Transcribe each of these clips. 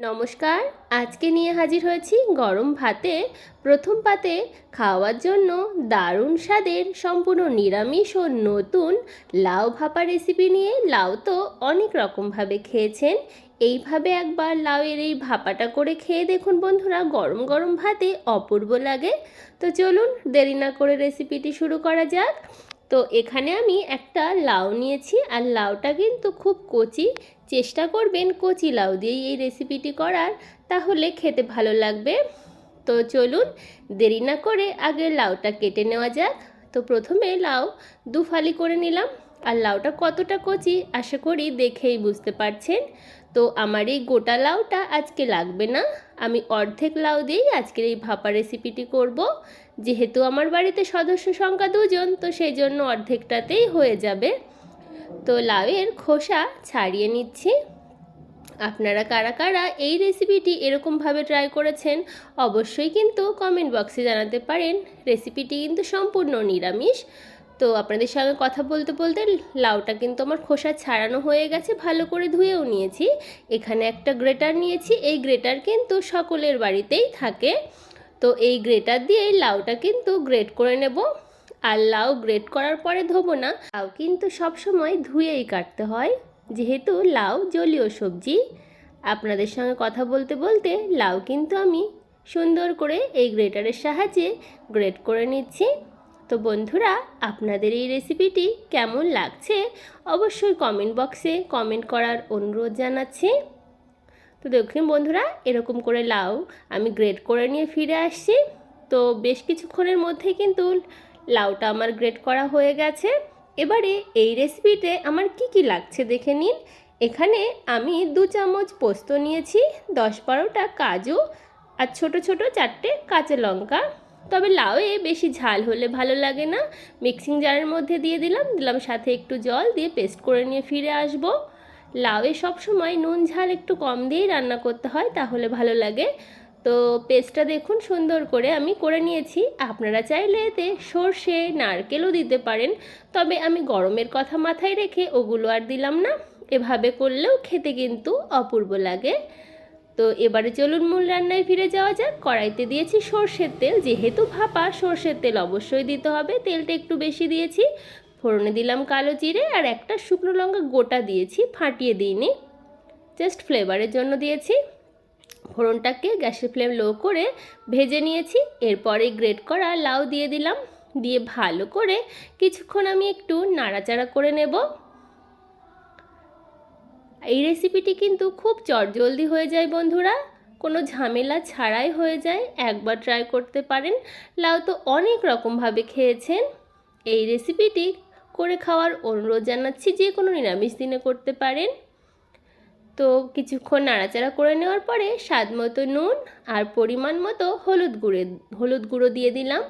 নমস্কার। আজকে নিয়ে হাজির হয়েছি গরম ভাতে প্রথম পাতে খাওয়ার জন্য দারুণ স্বাদের সম্পূর্ণ নিরামিষ ও নতুন লাউ ভাপা রেসিপি নিয়ে। লাউ তো অনেক রকমভাবে খেয়েছেন, এইভাবে একবার লাউয়ের এই ভাপাটা করে খেয়ে দেখুন বন্ধুরা, গরম গরম ভাতে অপূর্ব লাগে। তো চলুন দেরি না করে রেসিপিটি শুরু করা যাক। তো এখানে আমি একটা লাউ নিয়েছি, আর লাউটা কিন্তু খুব কচি। চেষ্টা করবেন কচি লাউ দিয়েই এই রেসিপিটি করার, তাহলে খেতে ভালো লাগবে। তো চলুন দেরি না করে আগে লাউটা কেটে নেওয়া যাক। তো প্রথমে লাউ দুফালি করে নিলাম, আর লাউটা কতটা কচি আশা করি দেখেই বুঝতে পারছেন। তো আমার এই গোটা লাউটা আজকে লাগবে না, আমি অর্ধেক লাউ দিয়েই আজকের এই ভাপা রেসিপিটি করব। যেহেতু আমার বাড়িতে সদস্য সংখ্যা 2 জন, তো সেই জন্য অর্ধেকটাতেই হয়ে যাবে। তো লাউয়ের খোসা ছাড়িয়ে নিচ্ছি। আপনারা কারা কারা এই রেসিপিটি এরকমভাবে ট্রাই করেছেন অবশ্যই কিন্তু কমেন্ট বক্সে জানাতে পারেন। রেসিপিটি কিন্তু সম্পূর্ণ নিরামিষ। তো আপনাদের সঙ্গে কথা বলতে বলতে লাউটা কিন্তু আমার খোসা ছাড়ানো হয়ে গেছে, ভালো করে ধুয়েও নিয়েছি। এখানে একটা গ্রেটার নিয়েছি, এই গ্রেটার কিন্তু সকলের বাড়িতেই থাকে। তো এই গ্রেটার দিয়ে লাউটা কিন্তু গ্রেট করে নেব। আর লাউ গ্রেট করার পরে ধোবো না, লাউ কিন্তু সবসময় ধুয়েই কাটতে হয়, যেহেতু লাউ জলীয় সবজি। আপনাদের সঙ্গে কথা বলতে বলতে লাউ কিন্তু আমি সুন্দর করে এই গ্রেটারের সাহায্যে গ্রেট করে নিচ্ছি। তো বন্ধুরা, আপনাদের এই রেসিপিটি কেমন লাগছে অবশ্যই কমেন্ট বক্সে কমেন্ট করার অনুরোধ জানাচ্ছি। তো দেখুন বন্ধুরা, এরকম করে লাউ আমি গ্রেট করে নিয়ে ফিরে আসছি। তো বেশ কিছুক্ষণের মধ্যে কিন্তু লাউটা আমার গ্রেট করা হয়ে গেছে। এবারে এই রেসিপিতে আমার কি লাগছে দেখে নিন। এখানে আমি 2 চামচ পোস্ত নিয়েছি, 10-12টা কাজু, আর ছোট ছোট 4টে কাঁচা লঙ্কা। তবে লাউয়ে বেশি ঝাল হলে ভালো লাগে না। মিক্সিং জারের মধ্যে দিয়ে দিলাম সাথে একটু জল দিয়ে পেস্ট করে নিয়ে ফিরে আসবো। লাউয়ে সবসময় নুন ঝাল একটু কম দিয়েই রান্না করতে হয়, তাহলে ভালো লাগে। তো পেস্টটা দেখুন সুন্দর করে আমি করে নিয়েছি। আপনারা চাইলে এতে সর্ষে নারকেলও দিতে পারেন, তবে আমি গরমের কথা মাথায় রেখে ওগুলো আর দিলাম না। এভাবে করলেও খেতে কিন্তু অপূর্ব লাগে। তো এবারে চলুন মূল রান্নায় ফিরে যাওয়া যাক। কড়াইতে দিয়েছি সর্ষের তেল, যেহেতু ভাপা সর্ষের তেল অবশ্যই দিতে হবে, তেলটা একটু বেশি দিয়েছি। ফোড়নে দিলাম কালো জিরে, আর একটা শুকনো লঙ্কা গোটা দিয়েছি, ফাটিয়ে দিইনি, জাস্ট ফ্লেভারের জন্য দিয়েছি। ফোড়নটাকে গ্যাসের ফ্লেম লো করে ভেজে নিয়েছি। এরপরে গ্রেট করা লাউ দিয়ে দিলাম, দিয়ে ভালো করে কিছুক্ষণ আমি একটু নাড়াচাড়া করে নেব। এই রেসিপিটি কিন্তু খুব চটজলদি হয়ে যায় বন্ধুরা, কোনো ঝামেলা ছাড়াই হয়ে যায়, একবার ট্রাই করতে পারেন। লাউ তো অনেক রকমভাবে খেয়েছেন, এই রেসিপিটি করে খাওয়ার অনুরোধ জানাচ্ছি, যে কোনো নিরামিষ দিনে করতে পারেন। তো কিছুক্ষণ নাড়াচাড়া করে নেওয়ার পরে স্বাদ মতো নুন আর পরিমাণ মতো হলুদ গুঁড়ো দিয়ে দিলাম।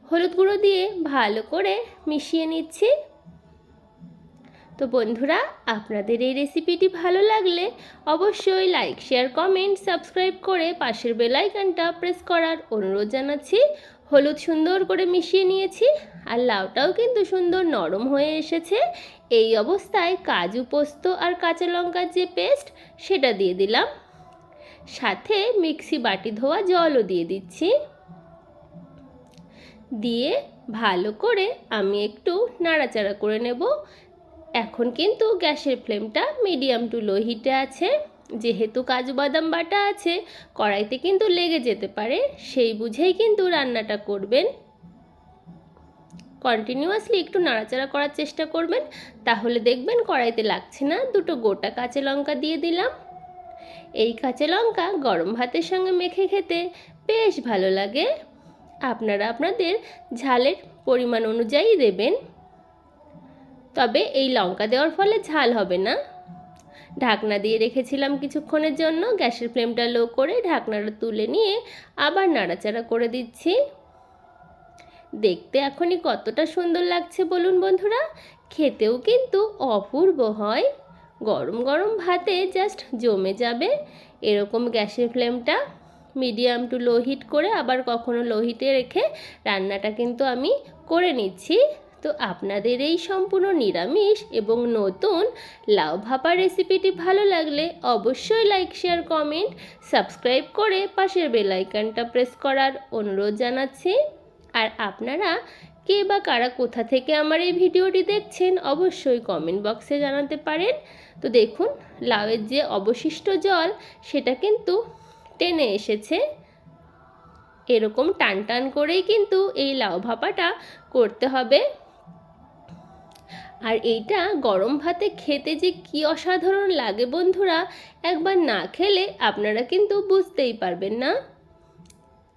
হলুদ গুঁড়ো দিয়ে ভালো করে মিশিয়ে নিচ্ছি। তো বন্ধুরা, আপনাদের এই রেসিপিটি ভালো লাগলে অবশ্যই লাইক শেয়ার কমেন্ট সাবস্ক্রাইব করে পাশের বেল আইকনটা প্রেস করার অনুরোধ জানাচ্ছি। হলুদ সুন্দর করে মিশিয়ে নিয়েছি, আর লাউটাও কিন্তু সুন্দর নরম হয়ে এসেছে। এই অবস্থায় কাজু পোস্ত আর কাঁচা লঙ্কার যে পেস্ট সেটা দিয়ে দিলাম, সাথে মিক্সি বাটি ধোয়া জলও দিয়ে দিচ্ছি। দিয়ে ভালো করে আমি একটু নাড়াচাড়া করে নেব। এখন কিন্তু গ্যাসের ফ্লেমটা মিডিয়াম টু লো হিটে আছে, যেহেতু কাজু বাদাম বাটা আছে কড়াইতে কিন্তু লেগে যেতে পারে, সেই বুঝেই কিন্তু রান্নাটা করবেন। কন্টিনিউয়াসলি একটু নাড়াচাড়া করার চেষ্টা করবেন, তাহলে দেখবেন কড়াইতে লাগছে না। 2টো গোটা কাঁচা লঙ্কা দিয়ে দিলাম। এই কাঁচা লঙ্কা গরম ভাতের সঙ্গে মেখে খেতে বেশ ভালো লাগে। আপনারা আপনাদের ঝালের পরিমাণ অনুযায়ী দেবেন, তবে এই লঙ্কা দেওয়ার ফলে ঝাল হবে না। ঢাকনা দিয়ে রেখেছিলাম কিছুক্ষণের জন্য, গ্যাসের ফ্লেমটা লো করে ঢাকনাটা তুলে নিয়ে আবার নাড়াচাড়া করে দিচ্ছি। দেখতে এখনই কতটা সুন্দর লাগছে বলুন বন্ধুরা, খেতেও কিন্তু অপূর্ব হয়। গরম গরম ভাতে জাস্ট জমে যাবে। এরকম গ্যাসের ফ্লেমটা মিডিয়াম টু লো হিট করে, আবার কখনো লো হিটে রেখে রান্নাটা কিন্তু আমি করে নিচ্ছি। তো আপনাদের এই সম্পূর্ণ নিরামিষ এবং নতুন লাউ ভাপা রেসিপিটি ভালো লাগলে অবশ্যই লাইক, শেয়ার, কমেন্ট, সাবস্ক্রাইব করে পাশের বেল আইকনটা প্রেস করার অনুরোধ জানাচ্ছি। আর আপনারা কে বা কারা কোথা থেকে আমার এই ভিডিওটি দেখছেন অবশ্যই কমেন্ট বক্সে জানাতে পারেন। তো দেখুন, লাউয়ের যে অবশিষ্ট জল সেটা কিন্তু টেনে এসেছে। এরকম টান টান করেই কিন্তু এই লাউ ভাপাটা করতে হবে। আর এইটা গরম ভাতে খেতে যে কি অসাধারণ লাগে বন্ধুরা, একবার না খেলে আপনারা কিন্তু বুঝতেই পারবেন না।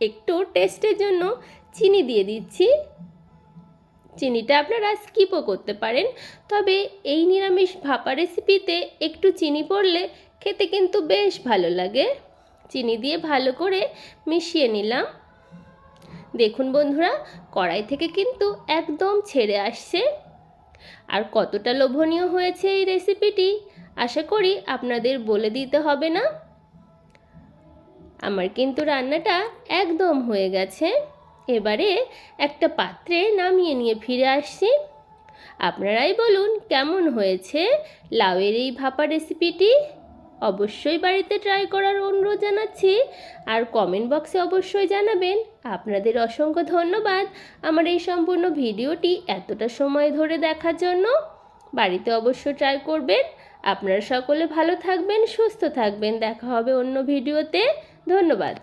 একটু টেস্টের জন্য চিনি দিয়ে দিচ্ছি। চিনিটা আপনারা স্কিপও করতে পারেন, তবে এই নিরামিষ ভাপা রেসিপিতে একটু চিনি পড়লে খেতে কিন্তু বেশ ভালো লাগে। চিনি দিয়ে ভালো করে মিশিয়ে নিলাম। দেখুন বন্ধুরা, কড়াই থেকে কিন্তু একদম ছেড়ে আসছে। আর কতটা লোভনীয় হয়েছে এই রেসিপিটি আশা করি আপনাদের বলে দিতে হবে না। আমার কিন্তু রান্নাটা একদম হয়ে গেছে। এবারে একটা পাত্রে নামিয়ে নিয়ে ফিরে আসছি। আপনারাই বলুন কেমন হয়েছে লাউয়ের এই ভাপা রেসিপিটি। অবশ্যই বাড়িতে ট্রাই করার অনুরোধ জানাচ্ছি। আর কমেন্ট বক্সে অবশ্যই জানাবেন। আপনাদের অসংখ্য ধন্যবাদ আমার এই সম্পূর্ণ ভিডিওটি এতটা সময় ধরে দেখার জন্য। বাড়িতে অবশ্যই ট্রাই করবেন। আপনারা সকলে ভালো থাকবেন, সুস্থ থাকবেন। দেখা হবে অন্য ভিডিওতে। ধন্যবাদ।